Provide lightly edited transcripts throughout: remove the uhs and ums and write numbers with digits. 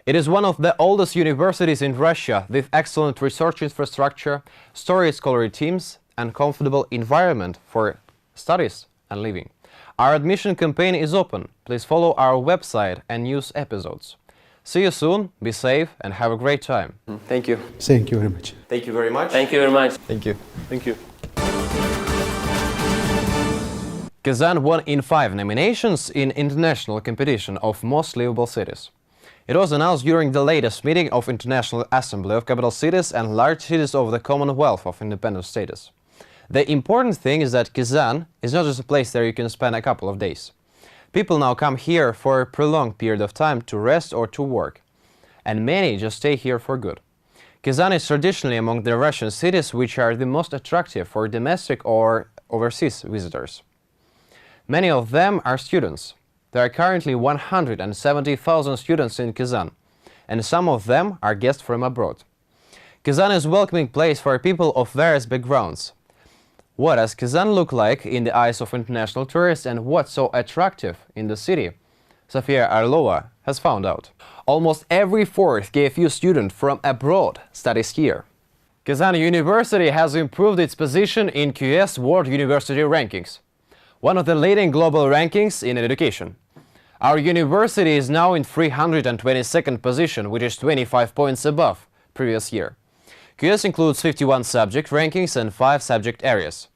It is one of the oldest universities in Russia with excellent research infrastructure, storied scholarly teams, and comfortable environment for studies and living. Our admission campaign is open. Please follow our website and news episodes. See you soon, be safe, and have a great time. Thank you. Thank you very much. Thank you very much. Thank you very much. Thank you. Thank you. Kazan won in 5 nominations in international competition of most livable cities. It was announced during the latest meeting of International Assembly of Capital Cities and Large Cities of the Commonwealth of Independent States. The important thing is that Kazan is not just a place where you can spend a couple of days. People now come here for a prolonged period of time to rest or to work, and many just stay here for good. Kazan is traditionally among the Russian cities which are the most attractive for domestic or overseas visitors. Many of them are students. There are currently 170,000 students in Kazan, and some of them are guests from abroad. Kazan is a welcoming place for people of various backgrounds. What does Kazan look like in the eyes of international tourists, and what's so attractive in the city? Sofia Arlova has found out. Almost every fourth KFU student from abroad studies here. Kazan University has improved its position in QS World University Rankings, one of the leading global rankings in education. Our university is now in 322nd position, which is 25 points above previous year. QS includes 51 subject rankings and 5 subject areas.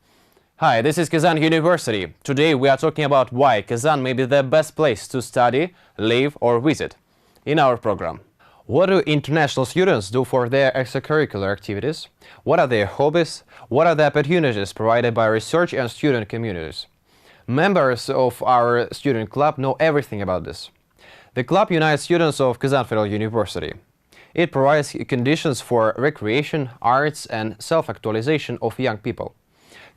Hi, this is Kazan University. Today we are talking about why Kazan may be the best place to study, live or visit in our program. What do international students do for their extracurricular activities? What are their hobbies? What are the opportunities provided by research and student communities? Members of our student club know everything about this. The club unites students of Kazan Federal University. It provides conditions for recreation, arts and self-actualization of young people.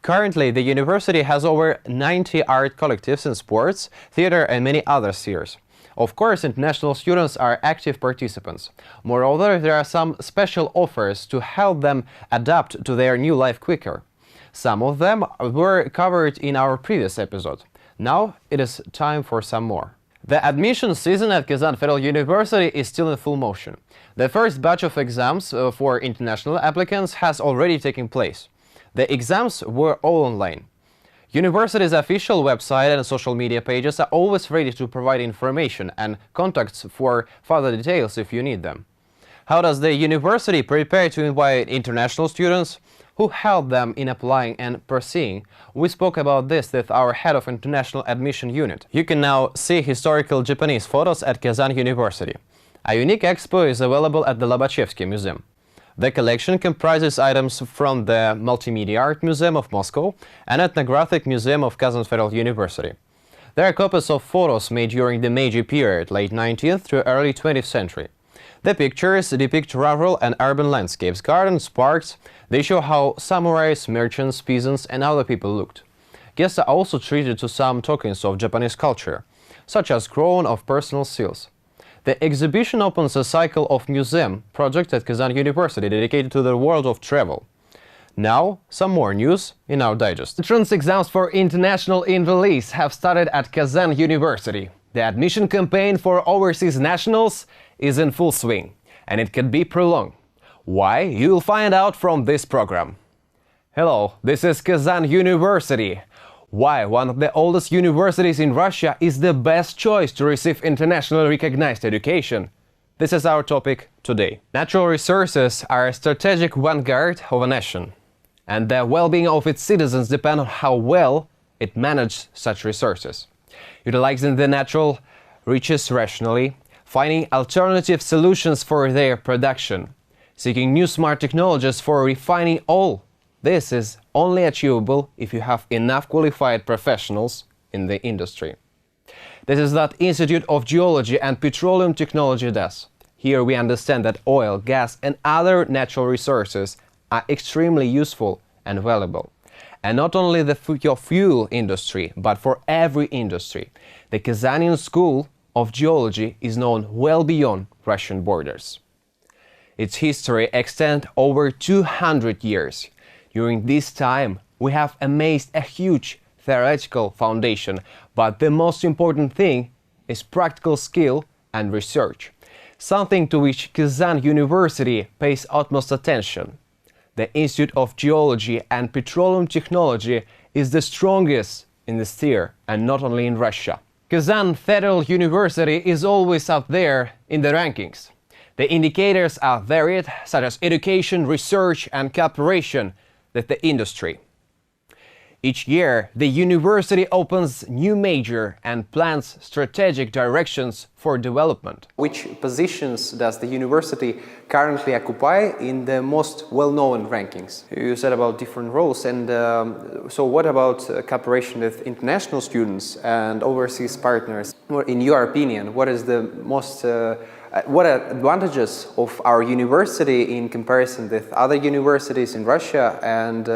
Currently, the university has over 90 art collectives in sports, theater and many other spheres. Of course, international students are active participants. Moreover, there are some special offers to help them adapt to their new life quicker. Some of them were covered in our previous episode. Now it is time for some more. The admission season at Kazan Federal University is still in full motion. The first batch of exams for international applicants has already taken place. The exams were all online. University's official website and social media pages are always ready to provide information and contacts for further details if you need them. How does the university prepare to invite international students? Who help them in applying and pursuing? We spoke about this with our head of international admission unit. You can now see historical Japanese photos at Kazan University. A unique expo is available at the Lobachevsky Museum. The collection comprises items from the Multimedia Art Museum of Moscow and Ethnographic Museum of Kazan Federal University. There are copies of photos made during the Meiji period, late 19th to early 20th century. The pictures depict rural and urban landscapes, gardens, parks. They show how samurais, merchants, peasants and other people looked. Guests are also treated to some tokens of Japanese culture, such as crown of personal seals. The exhibition opens a cycle of museum projects at Kazan University dedicated to the world of travel. Now, some more news in our digest. Entrance exams for international invalees have started at Kazan University. The admission campaign for overseas nationals is in full swing, and it can be prolonged. Why? You'll find out from this program. Hello, this is Kazan University. Why one of the oldest universities in Russia is the best choice to receive internationally recognized education? This is our topic today. Natural resources are a strategic vanguard of a nation, and the well-being of its citizens depend on how well it manages such resources. Utilizing the natural riches rationally, finding alternative solutions for their production, seeking new smart technologies for refining all. This is only achievable if you have enough qualified professionals in the industry. This is what Institute of Geology and Petroleum Technology does. Here we understand that oil, gas and other natural resources are extremely useful and valuable. And not only the fuel industry, but for every industry. The Kazanian School of Geology is known well beyond Russian borders. Its history extends over 200 years. During this time, we have amassed a huge theoretical foundation, but the most important thing is practical skill and research. something to which Kazan University pays utmost attention. The Institute of Geology and Petroleum Technology is the strongest in this sphere, and not only in Russia. Kazan Federal University is always up there in the rankings. The indicators are varied, such as education, research and cooperation with the industry. Each year, the university opens new major and plans strategic directions for development. Which positions does the university currently occupy in the most well-known rankings? You said about different roles, and so what about cooperation with international students and overseas partners? In your opinion, what is the most what are advantages of our university in comparison with other universities in Russia and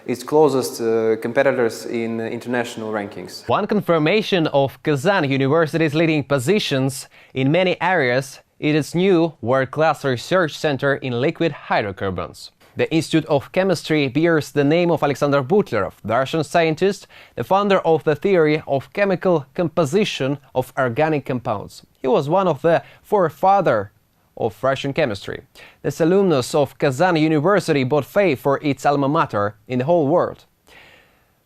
its closest competitors in international rankings? One confirmation of Kazan University's leading positions in many areas is its new world-class research center in liquid hydrocarbons. The Institute of Chemistry bears the name of Alexander Butlerov, the Russian scientist, the founder of the theory of chemical composition of organic compounds. He was one of the forefathers of Russian chemistry. This alumnus of Kazan University brought faith for its alma mater in the whole world.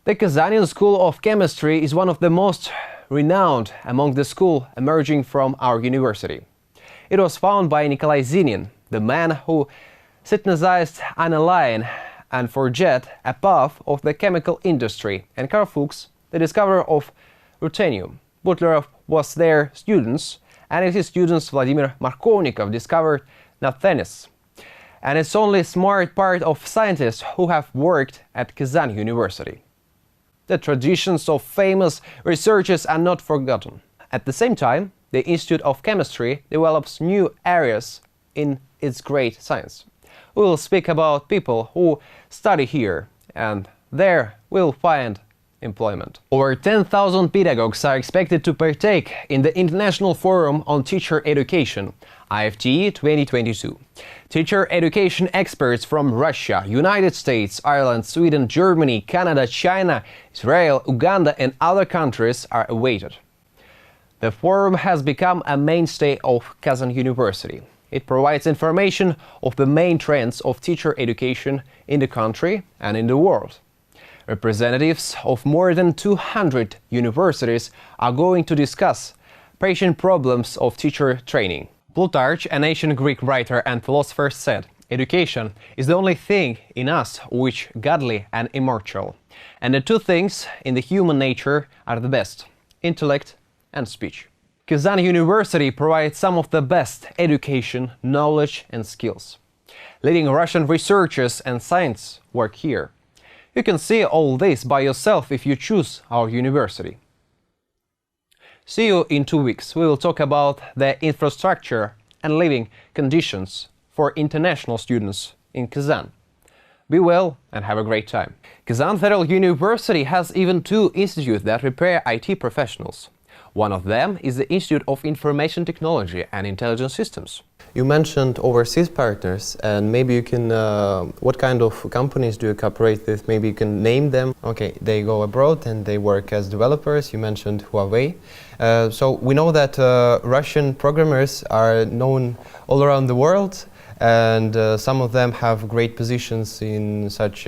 The Kazanian School of Chemistry is one of the most renowned among the schools emerging from our university. It was founded by Nikolai Zinin, the man who synthesized aniline and forged a path of the chemical industry, and Karl Fuchs, the discoverer of ruthenium. Butlerov was their students, and his students Vladimir Markovnikov discovered naphthalene. And it's only a smart part of scientists who have worked at Kazan University. The traditions of famous researchers are not forgotten. At the same time, the Institute of Chemistry develops new areas in its great science. We will speak about people who study here, and there will find employment. Over 10,000 pedagogues are expected to partake in the International Forum on Teacher Education, IFTE 2022. Teacher education experts from Russia, United States, Ireland, Sweden, Germany, Canada, China, Israel, Uganda and other countries are awaited. The forum has become a mainstay of Kazan University. It provides information of the main trends of teacher education in the country and in the world. Representatives of more than 200 universities are going to discuss patient problems of teacher training. Plutarch, an ancient Greek writer and philosopher, said, "Education is the only thing in us which godly and immortal. And the two things in the human nature are the best, intellect and speech." Kazan University provides some of the best education, knowledge and skills. Leading Russian researchers and science work here. You can see all this by yourself if you choose our university. See you in 2 weeks. We will talk about the infrastructure and living conditions for international students in Kazan. Be well and have a great time. Kazan Federal University has even 2 institutes that prepare IT professionals. One of them is the Institute of Information Technology and Intelligence Systems. You mentioned overseas partners, and maybe you can, what kind of companies do you cooperate with? Maybe you can name them. Okay, they go abroad and they work as developers. You mentioned Huawei. So we know that Russian programmers are known all around the world, and some of them have great positions in such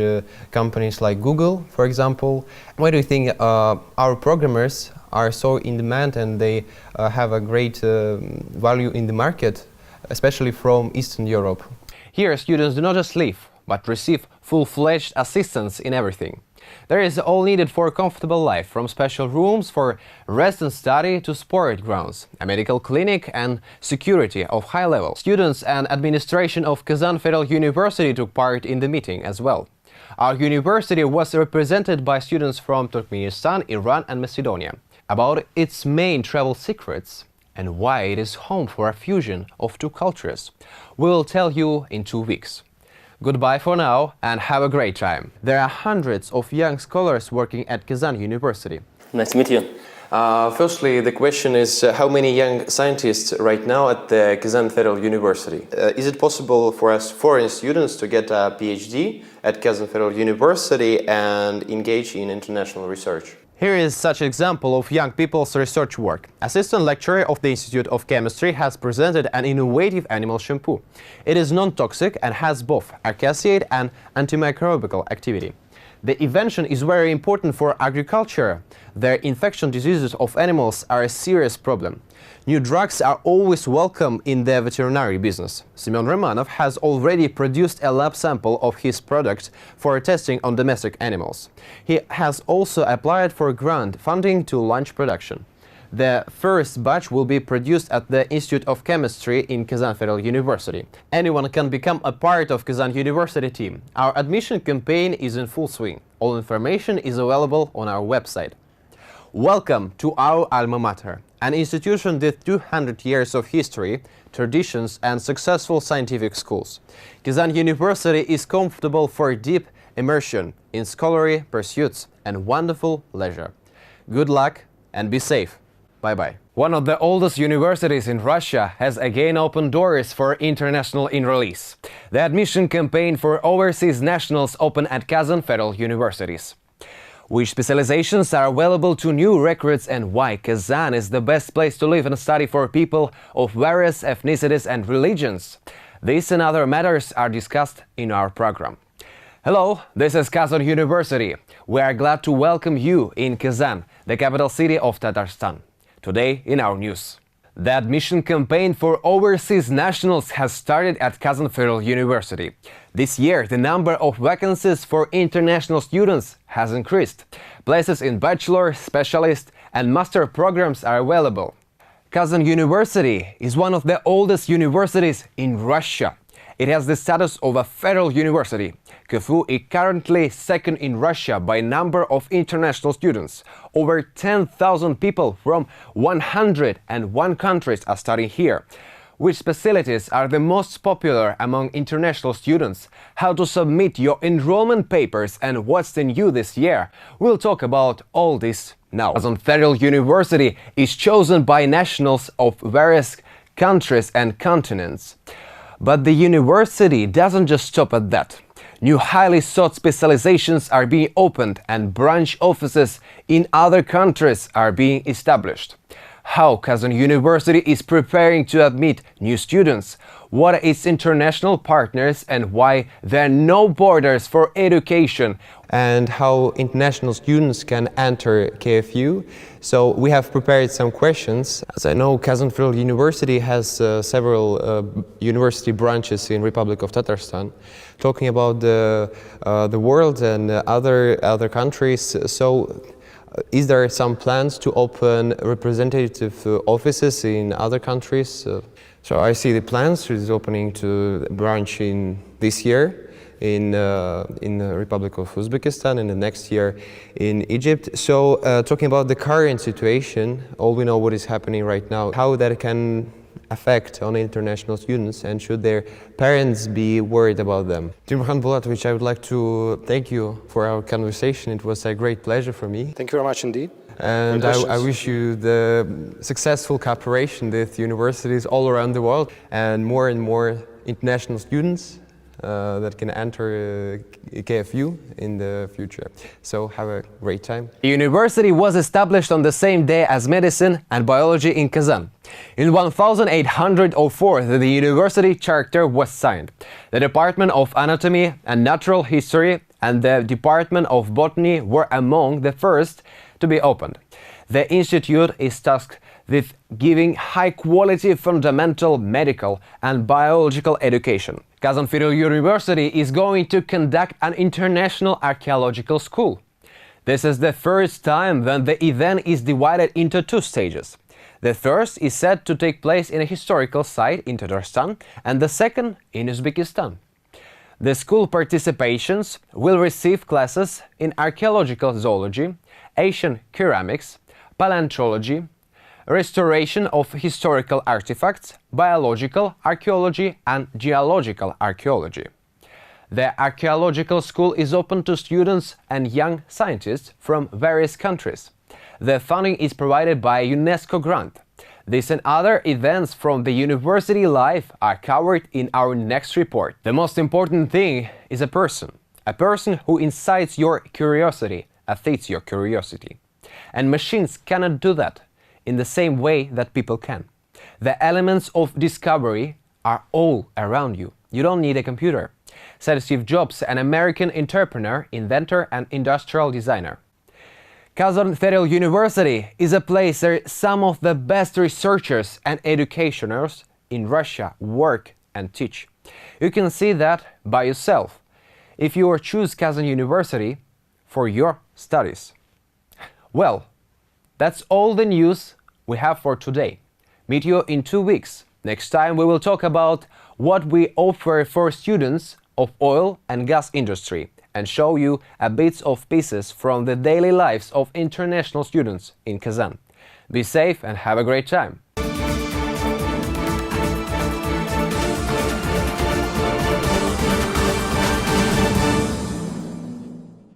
companies like Google, for example. Why do you think our programmers are so in demand and they have a great value in the market, especially from Eastern Europe? Here students do not just live, but receive full-fledged assistance in everything. There is all needed for a comfortable life, from special rooms for rest and study to sport grounds, a medical clinic and security of high level. Students and administration of Kazan Federal University took part in the meeting as well. Our university was represented by students from Turkmenistan, Iran and Macedonia. About its main travel secrets and why it is home for a fusion of 2 cultures, we will tell you in 2 weeks. Goodbye for now and have a great time. There are hundreds of young scholars working at Kazan University. Nice to meet you. Firstly, the question is how many young scientists right now at the Kazan Federal University? Is it possible for us foreign students to get a PhD at Kazan Federal University and engage in international research? Here is such an example of young people's research work. Assistant lecturer of the Institute of Chemistry has presented an innovative animal shampoo. It is non-toxic and has both arcaceate and antimicrobial activity. The invention is very important for agriculture. The infection diseases of animals are a serious problem. New drugs are always welcome in the veterinary business. Semyon Romanov has already produced a lab sample of his product for testing on domestic animals. He has also applied for grant funding to launch production. The first batch will be produced at the Institute of Chemistry in Kazan Federal University. Anyone can become a part of Kazan University team. Our admission campaign is in full swing. All information is available on our website. Welcome to our alma mater, an institution with 200 years of history, traditions and successful scientific schools. Kazan University is comfortable for deep immersion in scholarly pursuits and wonderful leisure. Good luck and be safe. Bye-bye. One of the oldest universities in Russia has again opened doors for international enrollees. The admission campaign for overseas nationals opened at Kazan Federal Universities. Which specializations are available to new recruits and why Kazan is the best place to live and study for people of various ethnicities and religions? These and other matters are discussed in our program. Hello, this is Kazan University. We are glad to welcome you in Kazan, the capital city of Tatarstan. Today in our news. The admission campaign for overseas nationals has started at Kazan Federal University. This year, the number of vacancies for international students has increased. Places in bachelor, specialist and master programs are available. Kazan University is one of the oldest universities in Russia. It has the status of a federal university. KFU is currently second in Russia by number of international students. Over 10,000 people from 101 countries are studying here. Which facilities are the most popular among international students? How to submit your enrollment papers and what's new this year? We'll talk about all this now. Kazan Federal University is chosen by nationals of various countries and continents. But the university doesn't just stop at that. New highly sought specializations are being opened and branch offices in other countries are being established. How Kazan University is preparing to admit new students, what are its international partners and why there are no borders for education, and how international students can enter KFU. So we have prepared some questions. As I know, Kazan Federal University has several university branches in Republic of Tatarstan, talking about the world and other countries. So is there some plans to open representative offices in other countries? So I see the plans is opening to the branch in this year in the Republic of Uzbekistan and the next year in Egypt. So talking about the current situation, all we know what is happening right now, how that can affect on international students and should their parents be worried about them. Timurkhan Bulatovich, I would like to thank you for our conversation. It was a great pleasure for me. Thank you very much indeed. And I wish you the successful cooperation with universities all around the world and more international students that can enter KFU in the future. So have a great time. The university was established on the same day as medicine and biology in Kazan. In 1804, the university charter was signed. The Department of Anatomy and Natural History and the Department of Botany were among the first to be opened. The institute is tasked with giving high-quality fundamental medical and biological education. Kazan Federal University is going to conduct an international archaeological school. This is the first time when the event is divided into two stages. The first is said to take place in a historical site in Tatarstan and the second in Uzbekistan. The school participations will receive classes in archaeological zoology, Asian ceramics, paleontology, restoration of historical artifacts, biological archaeology and geological archaeology. The archaeological school is open to students and young scientists from various countries. The funding is provided by a UNESCO grant. This and other events from the university life are covered in our next report. The most important thing is a person who incites your curiosity, feeds your curiosity. And machines cannot do that in the same way that people can. The elements of discovery are all around you. You don't need a computer, said Steve Jobs, an American entrepreneur, inventor, and industrial designer. Kazan Federal University is a place where some of the best researchers and educationers in Russia work and teach. You can see that by yourself if you choose Kazan University for your studies. Well, that's all the news we have for today. Meet you in 2 weeks. Next time we will talk about what we offer for students of oil and gas industry and show you a bits of pieces from the daily lives of international students in Kazan. Be safe and have a great time!